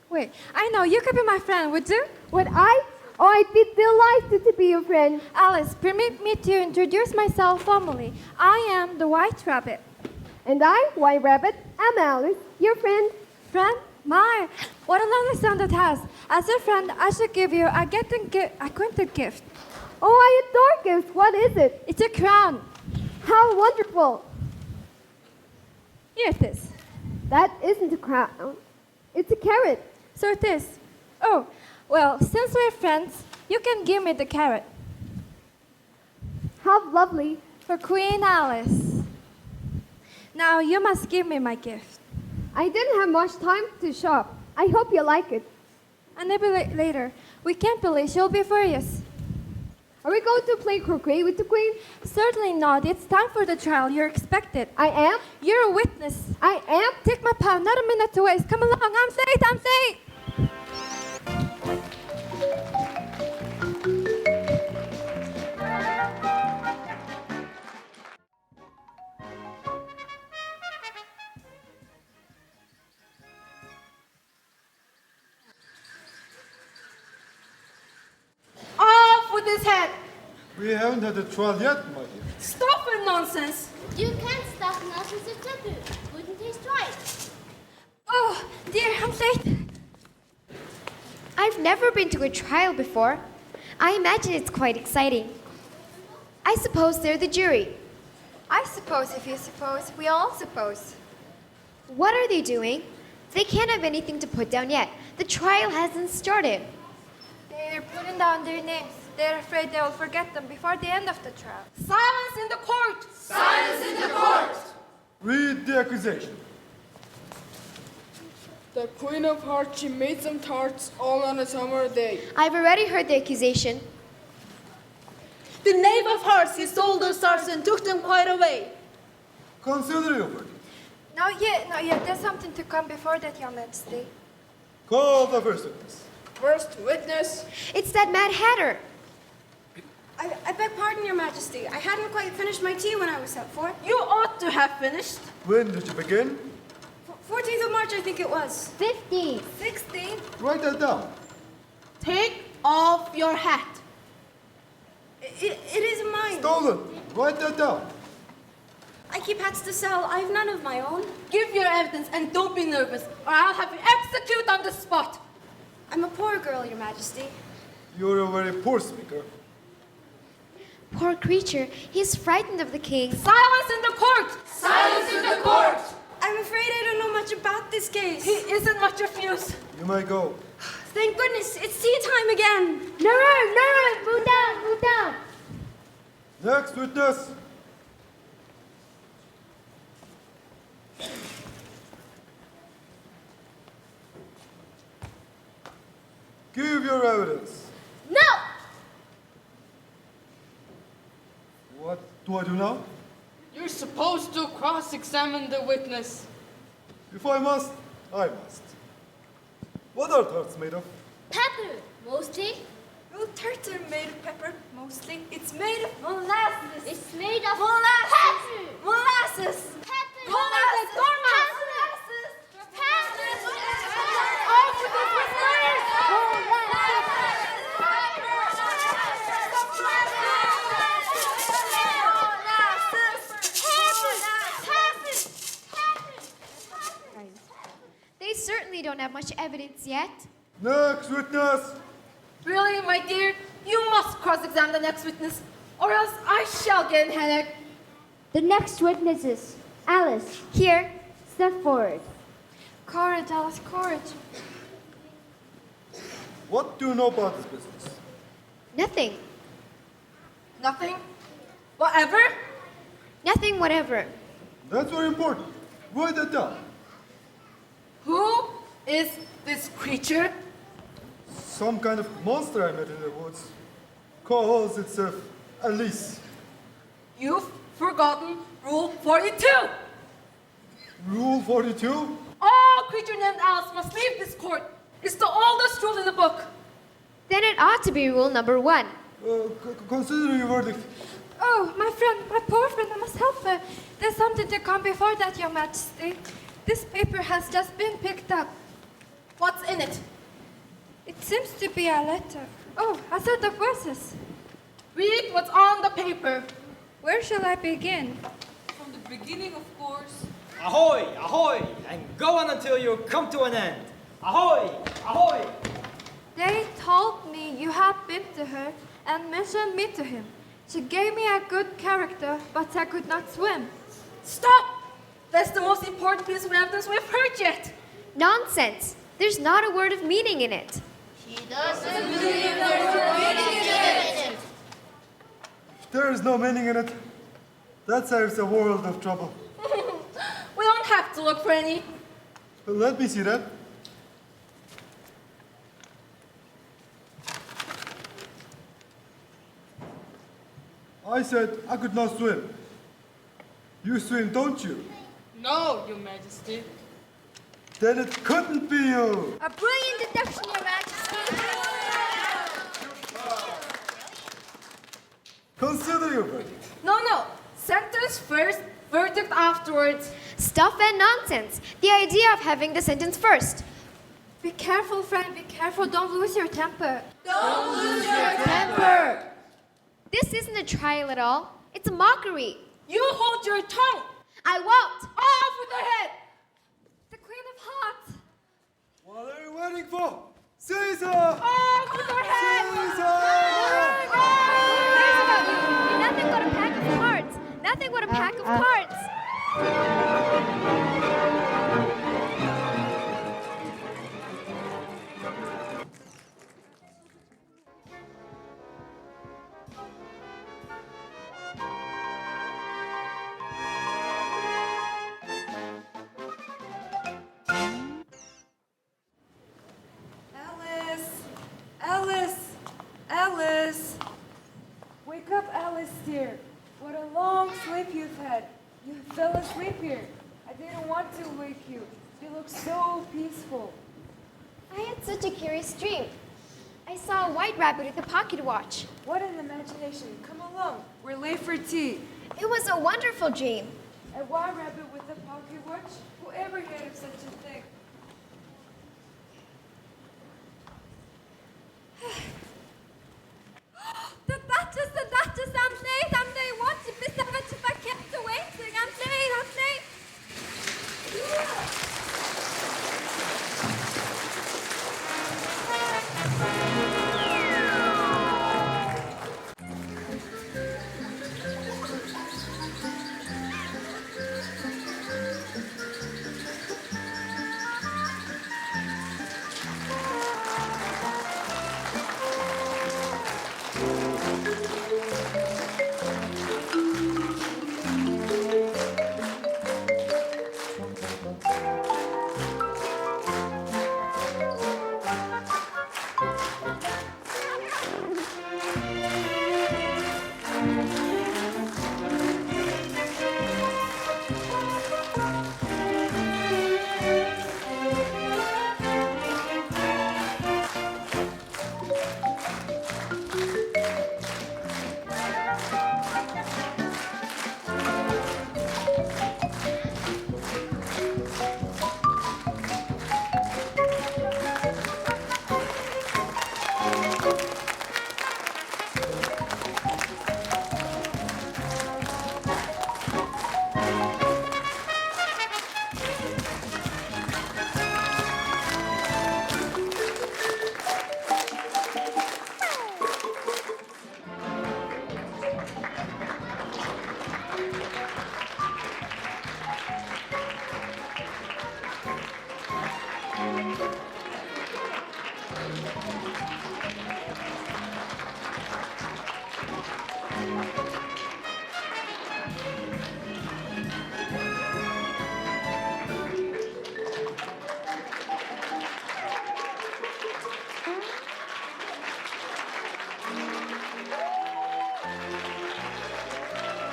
Speaker 2: Wait, I know, you could be my friend, would you?
Speaker 1: Would I? Oh, I'd be delighted to be your friend.
Speaker 2: Alice, permit me to introduce myself formally. I am the White Rabbit.
Speaker 1: And I, White Rabbit, am Alice, your friend.
Speaker 2: Friend? My, what a lovely sound it has. As your friend, I should give you a quainted gift.
Speaker 1: Oh, I adore gifts. What is it?
Speaker 2: It's a crown.
Speaker 1: How wonderful.
Speaker 2: Here it is.
Speaker 1: That isn't a crown. It's a carrot.
Speaker 2: So it is. Oh, well, since we're friends, you can give me the carrot.
Speaker 1: How lovely.
Speaker 2: For Queen Alice. Now you must give me my gift.
Speaker 1: I didn't have much time to shop. I hope you like it.
Speaker 8: and maybe later. We can't be late, she'll be furious. Are we going to play croquet with the queen? Certainly not. It's time for the trial. You're expected. I am? You're a witness. I am? Take my paw. Not a minute to waste. Come along. I'm safe. I'm safe.
Speaker 12: Off with his head!
Speaker 15: We haven't had a trial yet, my dear.
Speaker 12: Stop with nonsense!
Speaker 4: You can't stop nonsense at taboo. Wouldn't taste right.
Speaker 8: Oh, dear, I'm late.
Speaker 1: I've never been to a trial before. I imagine it's quite exciting. I suppose they're the jury.
Speaker 8: I suppose if you suppose, we all suppose.
Speaker 1: What are they doing? They can't have anything to put down yet. The trial hasn't started.
Speaker 8: They're putting down their names. They're afraid they will forget them before the end of the trial.
Speaker 12: Silence in the court!
Speaker 14: Silence in the court!
Speaker 15: Read the accusation.
Speaker 14: The Queen of Hearts, she made some tarts all on a summer day.
Speaker 1: I've already heard the accusation.
Speaker 6: The knave of hearts, he stole those stars and took them quite away.
Speaker 15: Consider your verdict.
Speaker 8: Not yet, not yet. There's something to come before that, Your Majesty.
Speaker 15: Call the first witness.
Speaker 14: First witness.
Speaker 1: It's that Mad Hatter.
Speaker 8: I beg pardon, Your Majesty. I hadn't quite finished my tea when I was sent for.
Speaker 6: You ought to have finished.
Speaker 15: When did you begin?
Speaker 8: 14th of March, I think it was.
Speaker 4: 15.
Speaker 8: 16.
Speaker 15: Write that down.
Speaker 6: Take off your hat.
Speaker 8: It isn't mine.
Speaker 15: Stolen. Write that down.
Speaker 8: I keep hats to sell. I have none of my own.
Speaker 6: Give your evidence and don't be nervous, or I'll have you executed on the spot.
Speaker 8: I'm a poor girl, Your Majesty.
Speaker 15: You're a very poor speaker.
Speaker 1: Poor creature. He's frightened of the king.
Speaker 6: Silence in the court!
Speaker 14: Silence in the court!
Speaker 8: I'm afraid I don't know much about this case.
Speaker 6: He isn't much of use.
Speaker 15: You may go.
Speaker 8: Thank goodness, it's tea time again.
Speaker 4: No, move down, move down.
Speaker 15: Next witness. Give your evidence.
Speaker 4: No!
Speaker 15: What do I do now?
Speaker 14: You're supposed to cross-examine the witness.
Speaker 15: If I must, I must. What are tarts made of?
Speaker 4: Pepper, mostly.
Speaker 8: Well, tarts are made of pepper, mostly. It's made of molasses.
Speaker 4: It's made of
Speaker 8: molasses.
Speaker 4: pepper.
Speaker 8: Molasses.
Speaker 4: Pepper.
Speaker 8: Molasses.
Speaker 4: Molasses.
Speaker 8: Off with this whispers!
Speaker 1: They certainly don't have much evidence yet.
Speaker 15: Next witness.
Speaker 12: Really, my dear? You must cross-examine the next witness, or else I shall get a headache.
Speaker 13: The next witnesses. Alice,
Speaker 1: Here.
Speaker 13: step forward.
Speaker 8: Courage, Alice, courage.
Speaker 15: What do you know about this business?
Speaker 1: Nothing.
Speaker 12: Nothing? Whatever?
Speaker 1: Nothing whatever.
Speaker 15: That's very important. Write that down.
Speaker 12: Who is this creature?
Speaker 15: Some kind of monster I met in the woods. Calls itself Alice.
Speaker 12: You've forgotten Rule 42.
Speaker 15: Rule 42?
Speaker 12: All creature named Alice must leave this court. It's the oldest rule in the book.
Speaker 1: Then it ought to be rule number 1.
Speaker 15: Consider your verdict.
Speaker 8: Oh, my friend, my poor friend, I must help her. There's something to come before that, Your Majesty. This paper has just been picked up.
Speaker 12: What's in it?
Speaker 8: It seems to be a letter. Oh, a set of verses.
Speaker 12: Read what's on the paper.
Speaker 8: Where shall I begin?
Speaker 12: From the beginning, of course.
Speaker 16: Ahoy, ahoy, and go on until you come to an end. Ahoy, ahoy.
Speaker 8: They told me you had been to her and mentioned me to him. She gave me a good character, but I could not swim.
Speaker 12: Stop! That's the most important piece of evidence we've heard yet.
Speaker 1: Nonsense. There's not a word of meaning in it.
Speaker 4: He doesn't believe there's a meaning in it.
Speaker 15: If there is no meaning in it, that saves a world of trouble.
Speaker 12: We don't have to look for any.
Speaker 15: Let me see that. I said I could not swim. You swim, don't you?
Speaker 14: No, Your Majesty.
Speaker 15: Then it couldn't be you.
Speaker 2: A brilliant deduction, Your Majesty.
Speaker 15: Consider your verdict.
Speaker 8: No. Sentence first, verdict afterwards.
Speaker 1: Stuff and nonsense. The idea of having the sentence first.
Speaker 8: Be careful, friend, be careful. Don't lose your temper.
Speaker 12: Don't lose your temper.
Speaker 1: This isn't a trial at all. It's a mockery.
Speaker 8: You hold your tongue.
Speaker 1: I won't.
Speaker 8: Off with her head. The Queen of Hearts.
Speaker 15: What are you waiting for? Caesar!
Speaker 8: Off with her head.
Speaker 1: You're nothing but a pack of cards. Nothing but a pack of cards.
Speaker 9: Alice! Wake up, Alice, dear. What a long sleep you've had. You fell asleep here. I didn't want to wake you. You look so peaceful.
Speaker 1: I had such a curious dream. I saw a white rabbit with a pocket watch.
Speaker 9: What an imagination. Come along. We're late for tea.
Speaker 1: It was a wonderful dream.
Speaker 9: A white rabbit with a pocket watch? Whoever heard of such a thing?
Speaker 2: The Duchess, I'm late, what to be so much if I kept waiting, I'm late.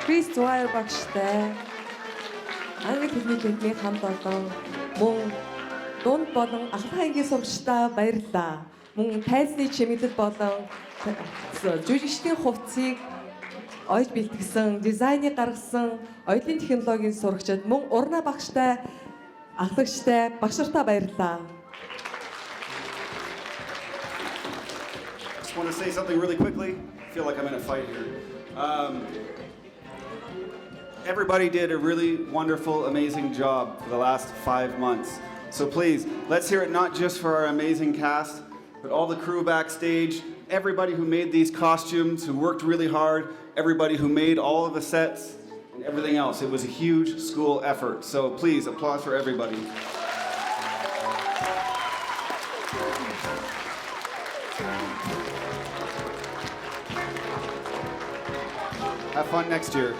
Speaker 17: Крис Зуайр багштай англи хэлний хэлний хамт олон мөн дунд болон ахлах ангийн сурагчдаа баярлалаа. Мөн тайзны чимэдэд болон жүжигчдийн хувцсыг ойж бэлтгэсэн, дизайныг гаргасан оюутны технологийн сурагчид мөн урна багштай, ахлагчтай, багшартаа баярлалаа.
Speaker 18: Just want to say something really quickly. I feel like I'm in a fight here. Everybody did a really wonderful, amazing job for the last 5 months. So please, let's hear it not just for our amazing cast, but all the crew backstage, everybody who made these costumes, who worked really hard, everybody who made all of the sets, and everything else. It was a huge school effort. So please, applause for everybody. Have fun next year.